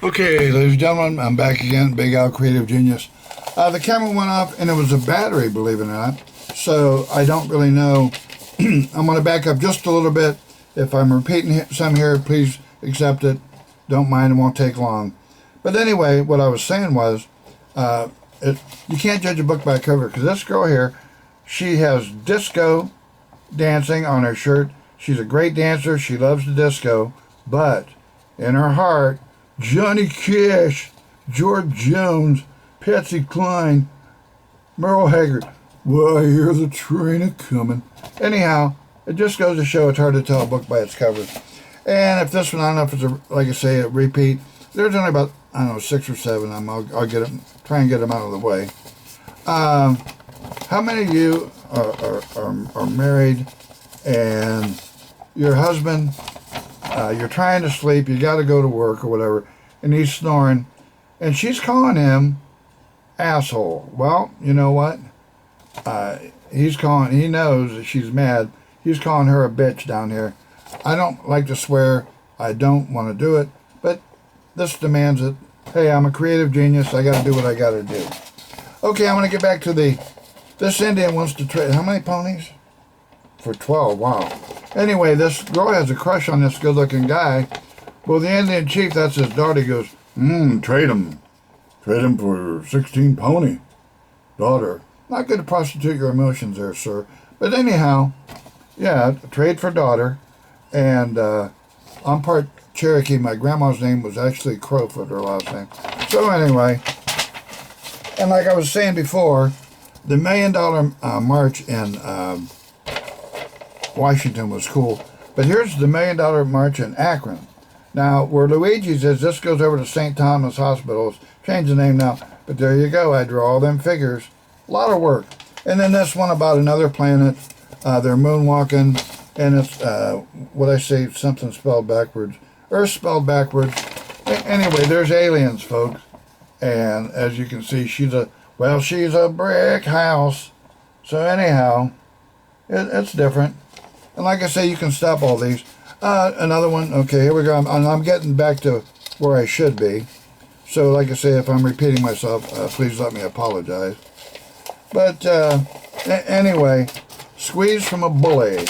Okay, ladies and gentlemen, I'm back again, Big Al Creative Genius. The camera went off and it was a battery, believe it or not. So I don't really know. I'm going to back up just a little bit. If I'm repeating some here, please accept it. Don't mind, it won't take long. But anyway, what I was saying was, you can't judge a book by a cover, because this girl here, she has disco dancing on her shirt. She's a great dancer. She loves the disco. But in her heart, Johnny Cash, George Jones, Patsy Cline, Merle Haggard. Well, I hear the train a-coming. Anyhow, it just goes to show it's hard to tell a book by its cover. And if this one, I don't know if it's, like I say, a repeat. There's only about, I don't know, 6 or 7. I'll get them, try and get them out of the way. How many of you are married and your husband, you're trying to sleep, you got to go to work or whatever, and he's snoring, and she's calling him asshole? Well, you know what? He knows that she's mad. He's calling her a bitch down here. I don't like to swear. I don't want to do it, but this demands it. Hey, I'm a creative genius. I got to do what I got to do. Okay, I'm going to get back to this Indian wants to trade. How many ponies? For 12. Wow. Anyway, this girl has a crush on this good-looking guy. Well, the Indian chief, that's his daughter, goes, trade him. Trade him for 16 pony. Daughter. Not good to prostitute your emotions there, sir. But anyhow, yeah, trade for daughter. And I'm part Cherokee. My grandma's name was actually Crowfoot, her last name. So anyway, and like I was saying before, the $1 Million March in Washington was cool. But here's the $1 Million March in Akron. Now, where Luigi's is, this goes over to St. Thomas Hospitals. Change the name now. But there you go. I draw all them figures. A lot of work. And then this one about another planet. They're moonwalking. And it's, what I say, something spelled backwards. Earth spelled backwards. Anyway, there's aliens, folks. And as you can see, she's a brick house. So anyhow, it's different. And like I say, you can stop all these. Another one. Okay, here we go. I'm getting back to where I should be. So like I say, if I'm repeating myself, please let me apologize. But anyway, squeeze from a bully.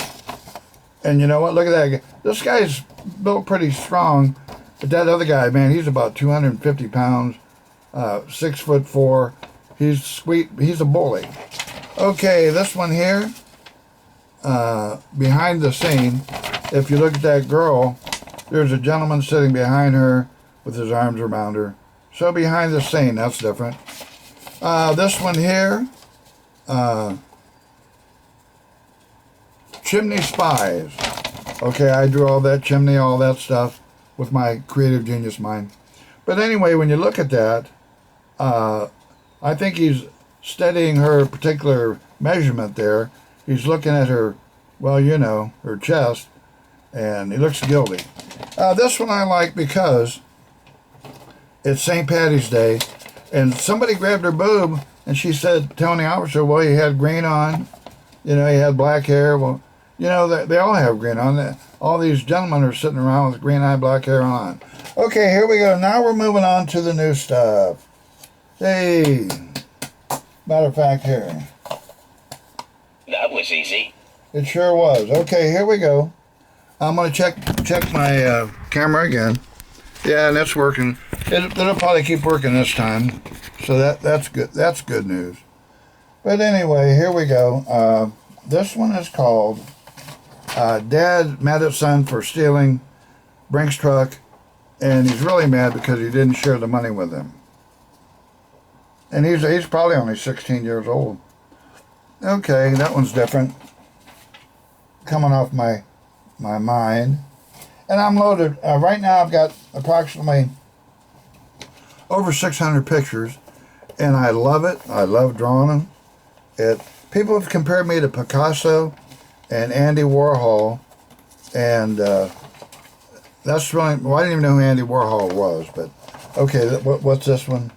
And you know what? Look at that. This guy's built pretty strong. But that other guy, man, he's about 250 pounds, 6'4". He's sweet. He's a bully. Okay, this one here, behind the scene, if you look at that girl, there's a gentleman sitting behind her with his arms around her. So behind the scene, that's different. This one here, chimney spies. Okay, I drew all that chimney, all that stuff with my creative genius mind. But anyway, when you look at that, I think he's studying her particular measurement there. He's looking at her, well, you know, her chest, and he looks guilty. This one I like because it's St. Patty's Day, and somebody grabbed her boob, and she said, telling the officer, well, he had green on, you know, he had black hair. Well, you know, they all have green on. All these gentlemen are sitting around with green eye, black hair on. Okay, here we go. Now we're moving on to the new stuff. Hey, matter of fact, here. That was easy. It sure was. Okay, here we go. I'm going to check my camera again. Yeah, and it's working. It'll probably keep working this time. So that's good. That's good news. But anyway, here we go. This one is called Dad Mad at Son for Stealing Brinks Truck. And he's really mad because he didn't share the money with him. And he's probably only 16 years old. Okay, that one's different. Coming off my mind. And I'm loaded. Right now I've got approximately over 600 pictures. And I love it. I love drawing them. People have compared me to Picasso and Andy Warhol. And that's really... Well, I didn't even know who Andy Warhol was. But okay, what's this one?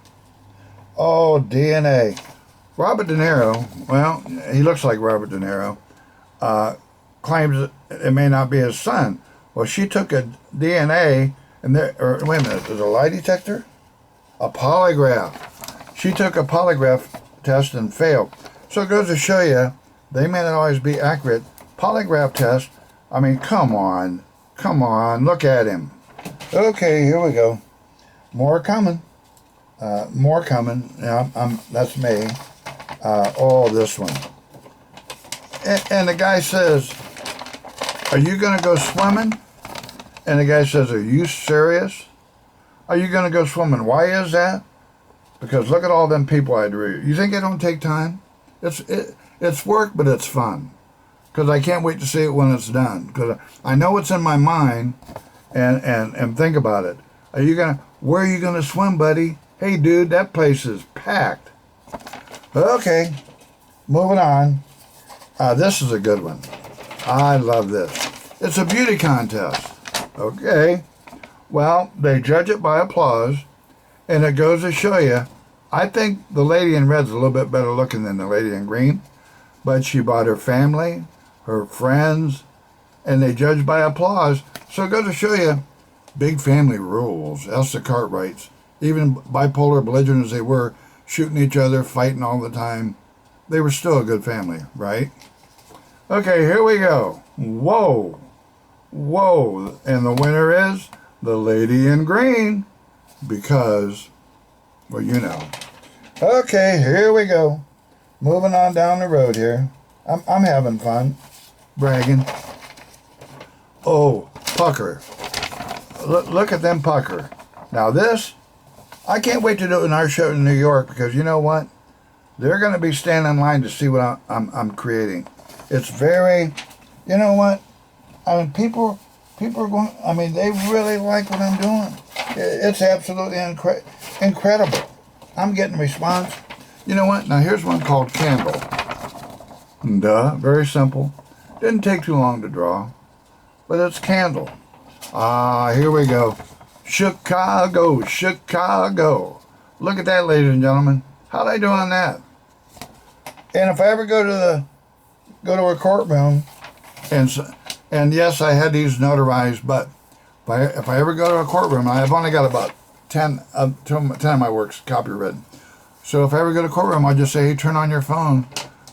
Oh, DNA. Robert De Niro, well, he looks like Robert De Niro, claims it may not be his son. Well, she took a DNA And there, or wait a minute, is it a lie detector? A polygraph. She took a polygraph test and failed. So it goes to show you, they may not always be accurate. Polygraph test, I mean, come on, look at him. Okay, here we go. More coming. More coming. Yeah, that's me. Oh, this one. And the guy says, are you going to go swimming? And the guy says, are you serious? Are you going to go swimming? Why is that? Because look at all them people I drew. You think I don't take time? It's work, but it's fun. Because I can't wait to see it when it's done. Because I know what's in my mind, and think about it. Where are you gonna swim, buddy? Hey, dude, that place is packed. Okay, moving on. This is a good one. I love this. It's a beauty contest. Okay. Well, they judge it by applause, and it goes to show you, I think the lady in red's a little bit better looking than the lady in green, but she brought her family, her friends, and they judge by applause. So it goes to show you, big family rules. Elsa Cartwrights, even bipolar belligerent as they were, shooting each other, fighting all the time, they were still a good family, right? Okay, here we go. Whoa. Whoa. And the winner is the lady in green, because, well, you know. Okay, here we go. Moving on down the road here. I'm having fun. Bragging. Oh, pucker. Look at them pucker. Now this, I can't wait to do it in our show in New York, because you know what? They're going to be standing in line to see what I'm creating. It's very, you know what? I mean, people are going, I mean, they really like what I'm doing. It's absolutely incredible. I'm getting a response. You know what? Now here's one called Candle. Duh, very simple. Didn't take too long to draw, but it's Candle. Here we go. Chicago, Chicago. Look at that, ladies and gentlemen. How'd I do on that? And if I ever go to a courtroom, and yes, I had these notarized, but if I ever go to a courtroom, I've only got about 10 of my works copywritten. So if I ever go to a courtroom, I'll just say, hey, turn on your phone,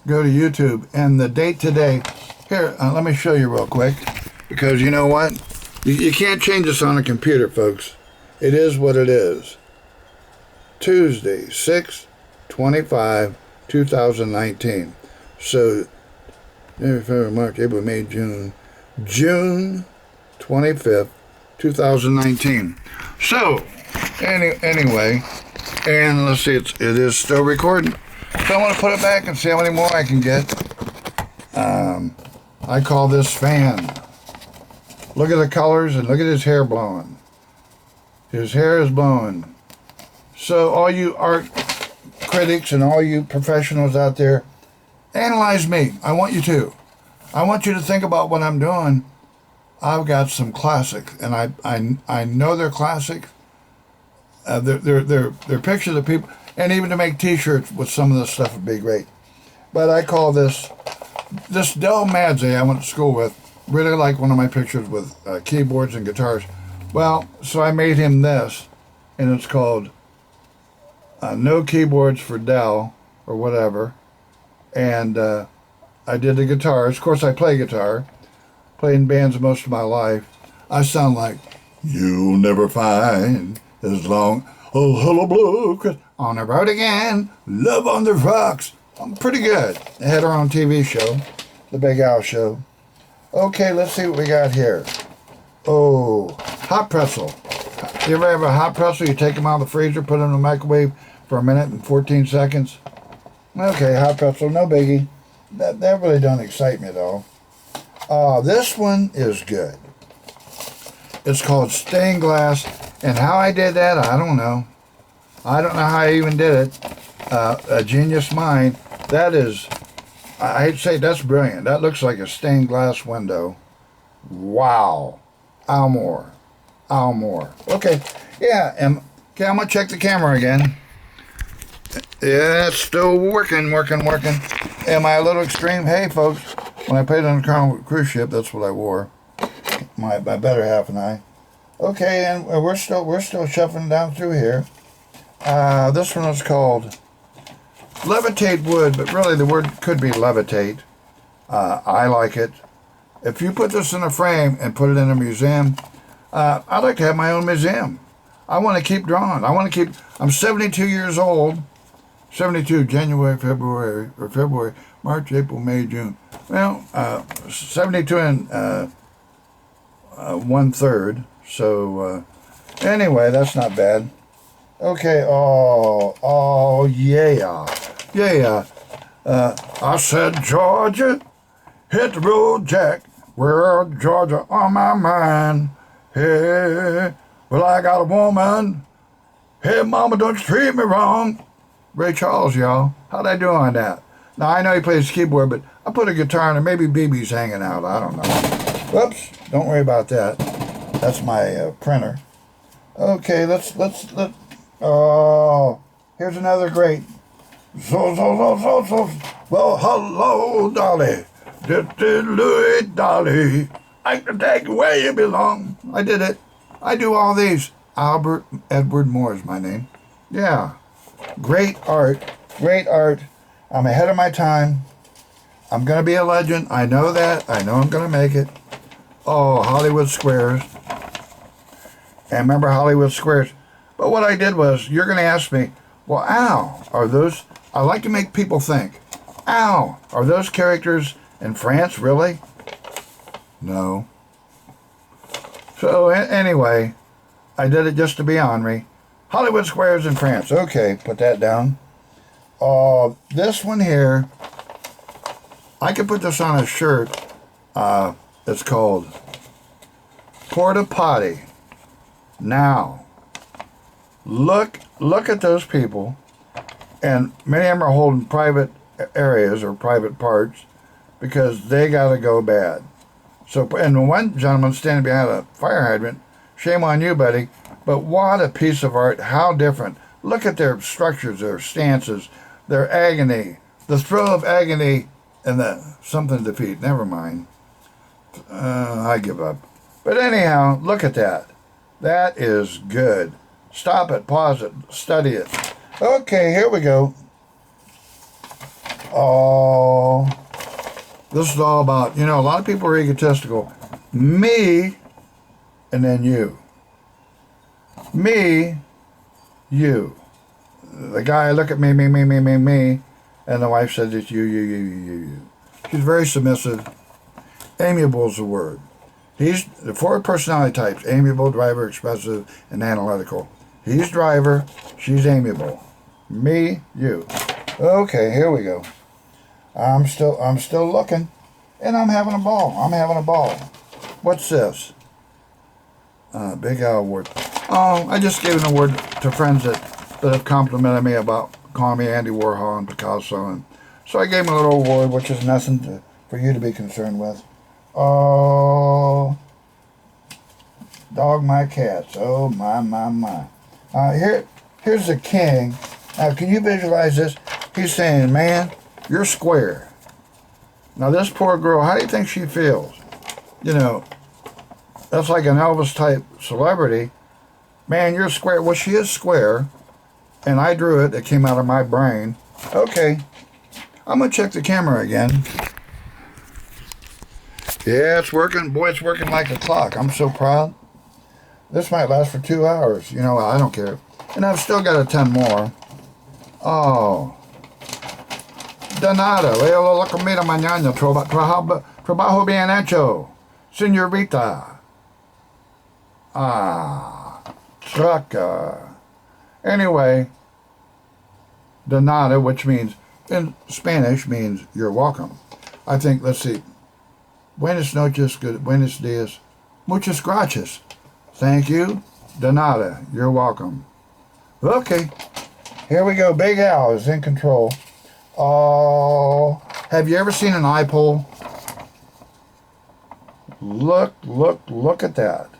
go to YouTube, and the date today. Here, let me show you real quick, because you know what? You can't change this on a computer, folks. It is what it is. Tuesday, 6/25, 2019. So, February, March, April, May, June 25th, 2019. So, anyway, and let's see, it is still recording. So I'm going to put it back and see how many more I can get. I call this Fan. Look at the colors and look at his hair blowing. His hair is blowing. So all you art critics and all you professionals out there, analyze me. I want you to. I want you to think about what I'm doing. I've got some classics, and I know they're classic. They're pictures of people, and even to make T-shirts with some of this stuff would be great. But I call this Del Madze I went to school with. Really like one of my pictures with keyboards and guitars. Well, so I made him this, and it's called No Keyboards for Del, or whatever. And I did the guitars. Of course, I play guitar. Played in bands most of my life. I sound like, you'll never find as long. Oh, hello, blue. On the road again. Love on the rocks. I'm pretty good. I had our own TV show, The Big Al Show. Okay, let's see what we got here. Oh, hot pretzel. You ever have a hot pretzel? You take them out of the freezer, put them in the microwave for a minute and 14 seconds. Okay, hot pretzel, no biggie. That really don't excite me though. This one is good. It's called Stained Glass, and how I did that, I don't know. I don't know how I even did it. A genius mind. That is, I hate to say, that's brilliant. That looks like a stained glass window. Wow. Almore. Okay. Yeah. Okay, I'm going to check the camera again. Yeah, it's still working. Am I a little extreme? Hey, folks, when I played on the Carnival cruise ship, that's what I wore. My better half and I. Okay, and we're still shuffling down through here. This one is called Levitate Wood, but really the word could be levitate. I like it. If you put this in a frame and put it in a museum, I'd like to have my own museum. I want to keep drawing. I'm 72 years old. 72, January, February, March, April, May, June. Well, 72 and 1/3. So, anyway, that's not bad. Okay, oh, yeah. Yeah. I said, Georgia, hit the road, Jack. Well, Georgia on my mind. Hey, well, I got a woman. Hey, mama, don't you treat me wrong. Ray Charles, y'all. How'd I do on that? Now, I know he plays keyboard, but I put a guitar in and maybe BB's hanging out. I don't know. Whoops. Don't worry about that. That's my printer. Okay, let's. Oh, here's another great. So. Well, hello, Dolly. Louie, Dolly. I can take you where you belong. I did it. I do all these. Albert Edward Moore is my name. Yeah. Great art. I'm ahead of my time. I'm going to be a legend. I know that. I know I'm going to make it. Oh, Hollywood Squares. And remember Hollywood Squares. But what I did was, you're going to ask me, well, Al, are those... I like to make people think. Al, are those characters in France, really? No. So, anyway, I did it just to be ornery. Hollywood Squares in France. Okay, put that down. This one here, I could put this on a shirt. It's called Porta Potty. Now, look at those people, and many of them are holding private areas or private parts because they got to go bad. So, and one gentleman standing behind a fire hydrant, shame on you, buddy, but what a piece of art. How different. Look at their structures, their stances, their agony, the thrill of agony, and the something defeat. Never mind. I give up. But anyhow, look at that. That is good. Stop it, pause it, study it. Okay, here we go. Oh, this is all about, a lot of people are egotistical. Me, and then you. Me, you. The guy look at me, and the wife says it's you. She's very submissive. Amiable is the word. He's the 4 personality types: amiable, driver, expressive, and analytical. He's driver, she's amiable. Me, you. Okay, here we go. I'm still looking, and I'm having a ball. What's this? Big Al Award. Oh, I just gave an award to friends that have complimented me about calling me Andy Warhol and Picasso, and so I gave him a little award, which is nothing for you to be concerned with. Oh, dog my cats. Oh, my. Here's the king. Now, can you visualize this? He's saying, man, you're square. Now, this poor girl, how do you think she feels? That's like an Elvis-type celebrity. Man, you're square. Well, she is square, and I drew it. It came out of my brain. Okay, I'm going to check the camera again. Yeah, it's working. Boy, it's working like a clock. I'm so proud. This might last for 2 hours. I don't care. And I've still got 10 more. Oh. De nada. Leo la comida mañana. Trabajo bien hecho. Señorita. Trucker. Anyway. De nada, which means, in Spanish, means you're welcome. I think, let's see. Buenas noches, buenos dias. Muchas gracias. Thank you. De nada. You're welcome. Okay. Here we go. Big Al is in control. Oh, have you ever seen an eye pole? Look at that.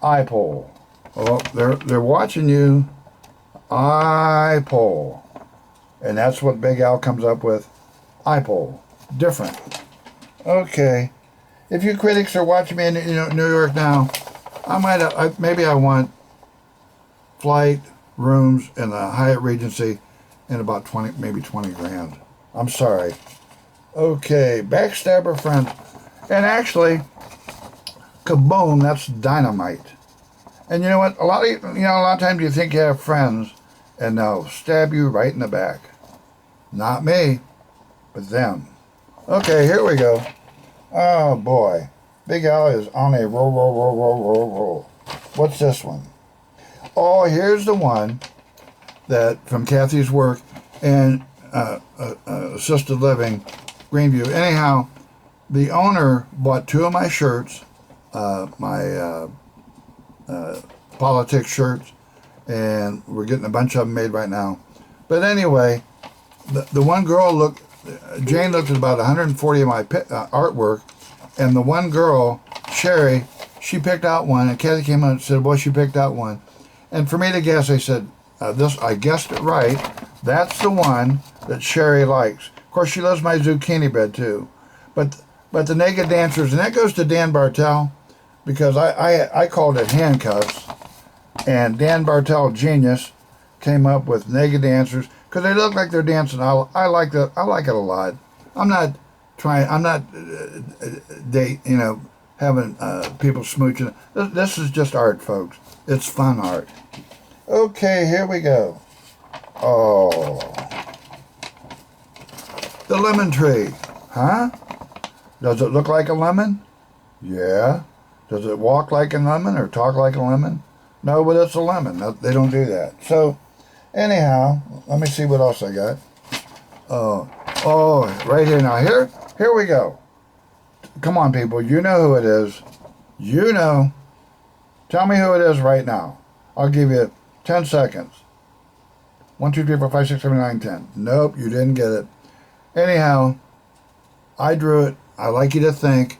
Eye pole. Oh, they're watching you. Eye pole. And that's what Big Al comes up with. Eye pole. Different. Okay. If you critics are watching me in New York now, Maybe I want flight, rooms, and the Hyatt Regency, and about 20, maybe 20 grand. I'm sorry. Okay, backstabber friend, and actually, kaboom! That's dynamite. And you know what? A lot of times you think you have friends, and they'll stab you right in the back. Not me, but them. Okay, here we go. Oh boy, Big Al is on a roll. What's this one? Oh, here's the one that from Kathy's work in assisted living, Greenview. Anyhow, the owner bought 2 of my shirts, my politics shirts, and we're getting a bunch of them made right now. But anyway, the one girl Jane looked at about 140 of my artwork, and the one girl, Sherry, she picked out one, and Kathy came out and said, well, she picked out one. And for me to guess, I said, I guessed it right. That's the one that Sherry likes. Of course, she loves my zucchini bed too. But the Naked Dancers, and that goes to Dan Bartel, because I called it handcuffs, and Dan Bartel, genius, came up with Naked Dancers because they look like they're dancing. I like that. I like it a lot. I'm not having people smooching. This is just art, folks. It's fun art. Okay, here we go. Oh, the lemon tree, huh? Does it look like a lemon? Yeah. Does it walk like a lemon or talk like a lemon? No, but it's a lemon. No, they don't do that. So, anyhow, let me see what else I got. Oh, right here now. Here we go. Come on, people. You know who it is. You know. Tell me who it is right now. I'll give you 10 seconds. 1, 2, 3, 4, 5, 6, 7, 8, 9, 10. Nope, you didn't get it. Anyhow, I drew it. I like you to think.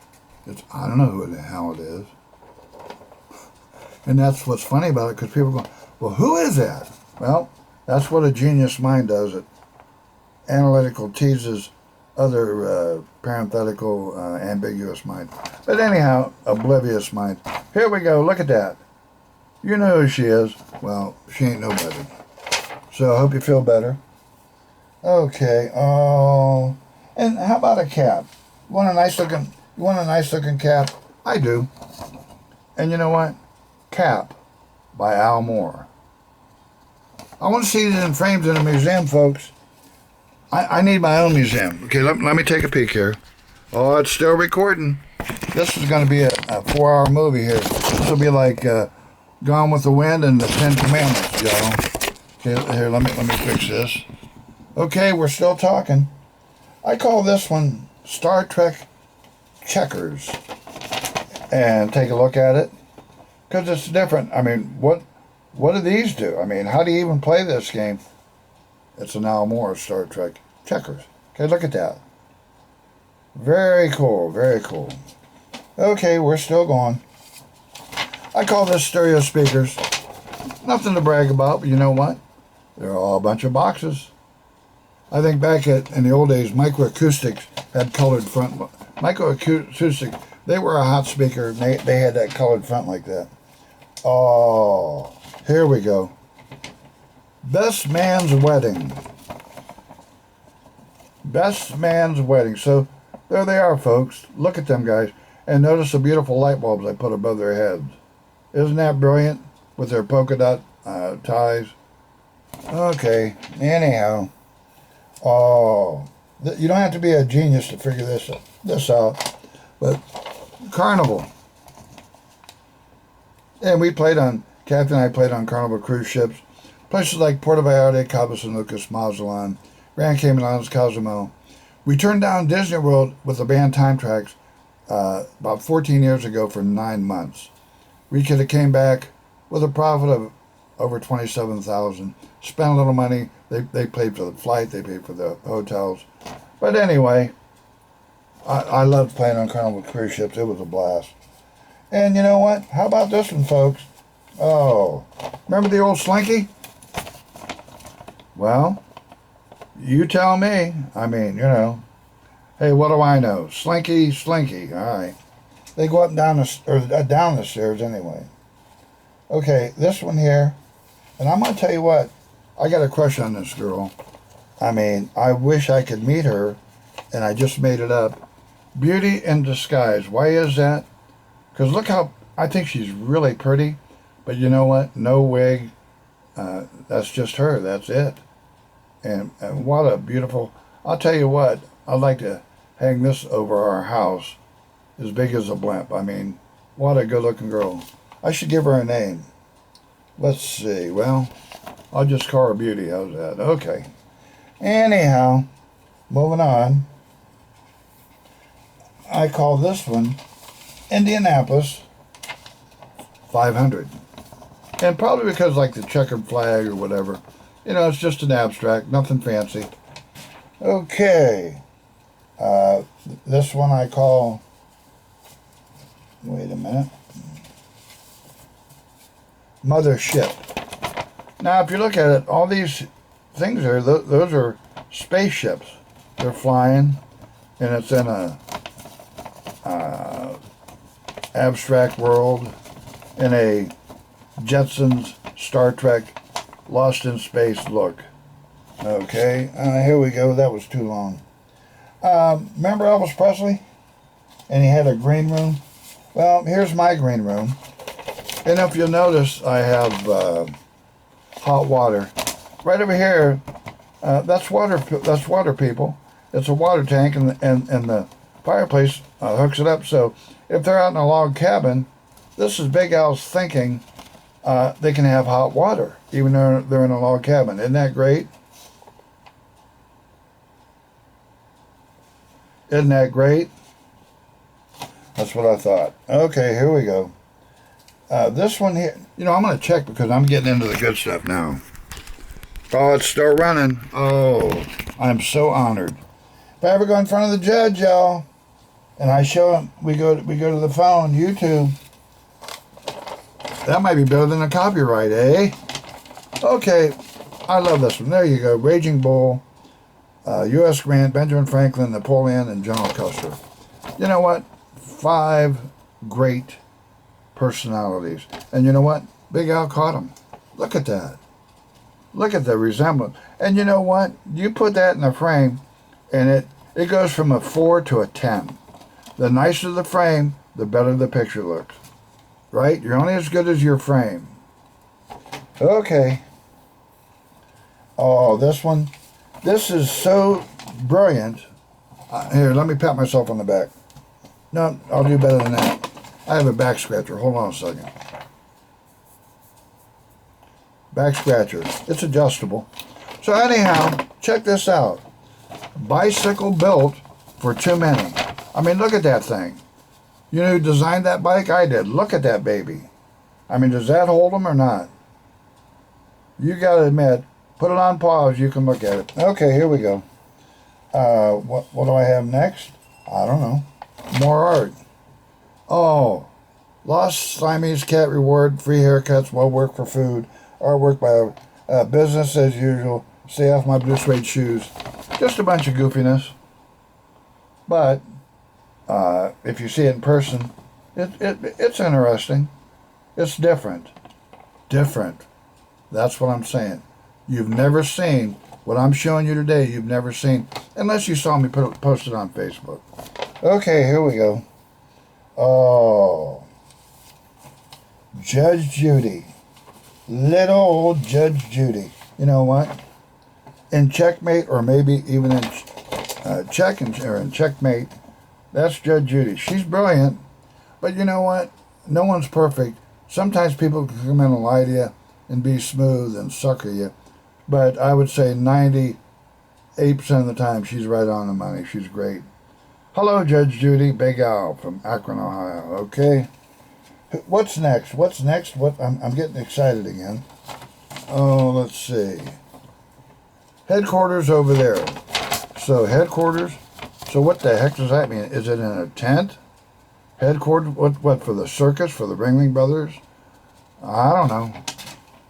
I don't know who the hell it is. And that's what's funny about it, because people go, well, who is that? Well, that's what a genius mind does. It analytical teases other parenthetical, ambiguous mind. But anyhow, oblivious mind. Here we go. Look at that. You know who she is. Well, she ain't nobody. So I hope you feel better. Okay. Oh, and how about a cat? You want a nice looking cat? I do. And you know what? Cap by Al Moore. I want to see it in frames in a museum, folks. I need my own museum. Okay, let me take a peek here. Oh, it's still recording. This is going to be a 4-hour movie here. This will be like Gone with the Wind and the 10 Commandments, y'all. Okay, here, let me fix this. Okay, we're still talking. I call this one Star Trek Checkers. And take a look at it. Because it's different. I mean, what do these do? I mean, how do you even play this game? It's an Al Moore Star Trek Checkers. Okay, look at that. Very cool, very cool. Okay, we're still going. I call this stereo speakers. Nothing to brag about, but you know what? They're all a bunch of boxes. I think back in the old days, microacoustics had colored front. Microacoustics, they were a hot speaker, and they had that colored front like that. Oh, here we go. Best Man's Wedding. Best Man's Wedding. So there they are, folks. Look at them guys. And notice the beautiful light bulbs I put above their heads. Isn't that brilliant? With their polka dot ties. Okay, anyhow. Oh, you don't have to be a genius to figure this out. But Carnival. And Kathy and I played on Carnival cruise ships. Places like Puerto Vallarta, Cabo San Lucas, Mazatlan, Grand Cayman Islands, Cozumel. We turned down Disney World with the band Time Tracks about 14 years ago for 9 months. We could have came back with a profit of over $27,000. Spent a little money. They paid for the flight. They paid for the hotels. But anyway, I loved playing on Carnival cruise ships. It was a blast. And you know what? How about this one, folks? Oh, remember the old Slinky? Well, you tell me. I mean, hey, what do I know? Slinky, all right. They go up and down down the stairs anyway. Okay, this one here, and I'm gonna tell you what, I got a crush on this girl. I mean, I wish I could meet her, and I just made it up. Beauty in disguise. Why is that? Because look how, I think she's really pretty, but you know what? No wig. That's just her. That's it. And what a beautiful, I'll tell you what, I'd like to hang this over our house, as big as a blimp. I mean, what a good looking girl. I should give her a name. Let's see. Well, I'll just call her Beauty. How's that? Okay. Anyhow, moving on. I call this one Indianapolis 500. And probably because like the checkered flag or whatever. You know, it's just an abstract, nothing fancy. Okay. This one I call, wait a minute, Mothership. Now, if you look at it, all these things there, those are spaceships. They're flying, and it's in a abstract world, in a Jetsons, Star Trek, Lost in Space look. Okay, here we go. That was too long. Remember Elvis Presley? And he had a green room? Well, here's my green room. And if you'll notice, I have hot water. Right over here, that's water, people. It's a water tank, and the fireplace hooks it up. So if they're out in a log cabin, this is Big Al's thinking they can have hot water, even though they're in a log cabin. Isn't that great? Isn't that great? That's what I thought. Okay, here we go. This one here, you know, I'm going to check because I'm getting into the good stuff now. Oh, it's still running. Oh, I'm so honored. If I ever go in front of the judge, y'all, and I show him, we go to the phone, YouTube. That might be better than a copyright, eh? Okay, I love this one. There you go. Raging Bull, U.S. Grant, Benjamin Franklin, Napoleon, and General Custer. You know what? 5 great personalities. And you know what? Big Al caught them. Look at that. Look at the resemblance. And you know what? You put that in a frame, and it goes from a 4 to a 10. The nicer the frame, the better the picture looks. Right? You're only as good as your frame. Okay. Oh, this one. This is so brilliant. Here, let me pat myself on the back. No, I'll do better than that. I have a back scratcher. Hold on a second. Back scratcher. It's adjustable. So anyhow, check this out. Bicycle built for too many. I mean, look at that thing. You know who designed that bike? I did. Look at that baby. I mean, does that hold them or not? You got to admit, put it on pause. You can look at it. Okay, here we go. What do I have next? I don't know. More art. Oh, Lost Siamese Cat Reward, free haircuts, well work for food, artwork by business as usual, stay off my blue suede shoes. Just a bunch of goofiness. But if you see it in person, it's interesting. It's different. Different. That's what I'm saying. You've never seen what I'm showing you today. You've never seen, unless you saw me post it on Facebook. Okay, here we go. Oh, Judge Judy. Little old Judge Judy. You know what? In Checkmate, or maybe even in in Checkmate, that's Judge Judy. She's brilliant, but you know what? No one's perfect. Sometimes people can come in and lie to you and be smooth and sucker you, but I would say 98% of the time she's right on the money. She's great. Hello, Judge Judy. Big Al from Akron, Ohio. Okay. What's next? What's next? I'm getting excited again. Oh, let's see. Headquarters over there. So headquarters. So what the heck does that mean? Is it in a tent? Headquarters? What for the circus? For the Ringling Brothers? I don't know.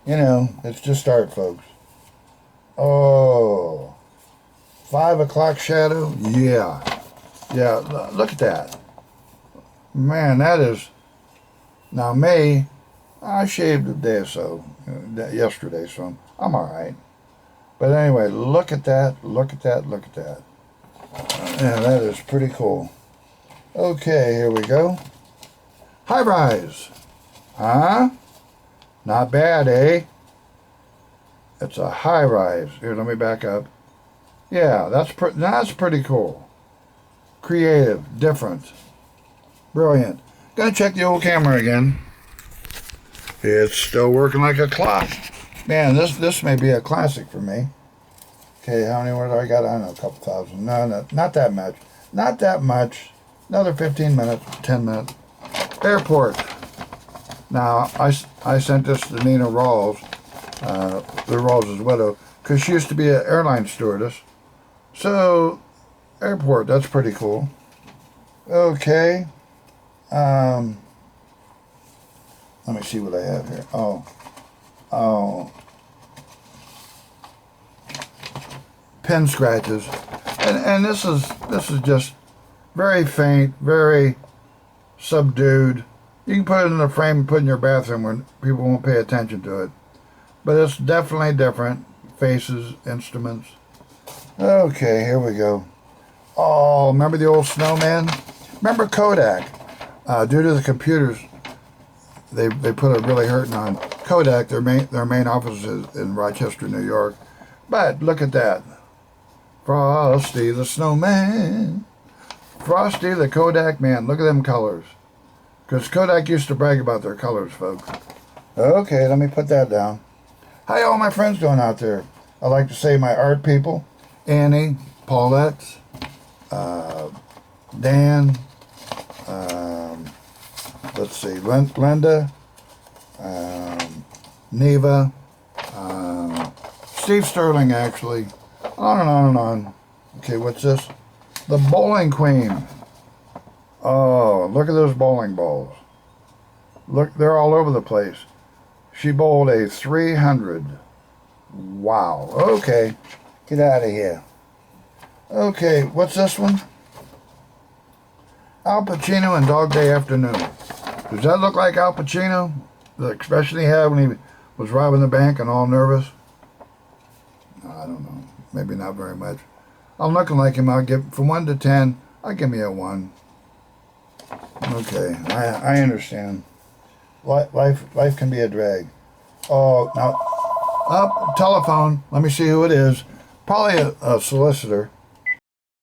You know, it's just art, folks. Oh, 5 o'clock shadow. Yeah. Yeah, look at that. Man, that is... Now, May, I shaved a day or so yesterday, so I'm all right. But anyway, look at that, look at that, look at that. Yeah, that is pretty cool. Okay, here we go. High rise. Huh? Not bad, eh? It's a high rise. Here, let me back up. Yeah, that's pretty cool. Creative, different, brilliant. Gotta check the old camera again. It's still working like a clock. Man, this may be a classic for me. Okay, how many words I got? I don't know, a couple thousand. No, not that much. Not that much. Another 15 minutes, 10 minutes. Airport. Now, I sent this to Nina Rawls, the Rawls' widow, because she used to be an airline stewardess. So, airport, that's pretty cool. Okay. Let me see what I have here. Oh. Pen scratches. And this is just very faint, very subdued. You can put it in a frame and put it in your bathroom where people won't pay attention to it. But it's definitely different. Faces, instruments. Okay, here we go. Oh, remember the old snowman? Remember Kodak? Due to the computers, they put a really hurting on Kodak. Their main office is in Rochester, New York. But look at that. Frosty the Snowman. Frosty the Kodak man. Look at them colors. Because Kodak used to brag about their colors, folks. Okay, let me put that down. How all my friends doing out there? I like to say my art people. Annie, Paulette, Dan, let's see, Linda, Neva, Steve Sterling, actually. On and on and on. Okay, what's this? The Bowling Queen. Oh, look at those bowling balls. Look, they're all over the place. She bowled a 300. Wow. Okay, get out of here. Okay, what's this one? Al Pacino and Dog Day Afternoon. Does that look like Al Pacino? The expression he had when he was robbing the bank and all nervous? I don't know. Maybe not very much. I'm looking like him. I'll give, from 1 to 10, I'll give me a 1. Okay, I understand. Life can be a drag. Oh, now, telephone. Let me see who it is. Probably a solicitor.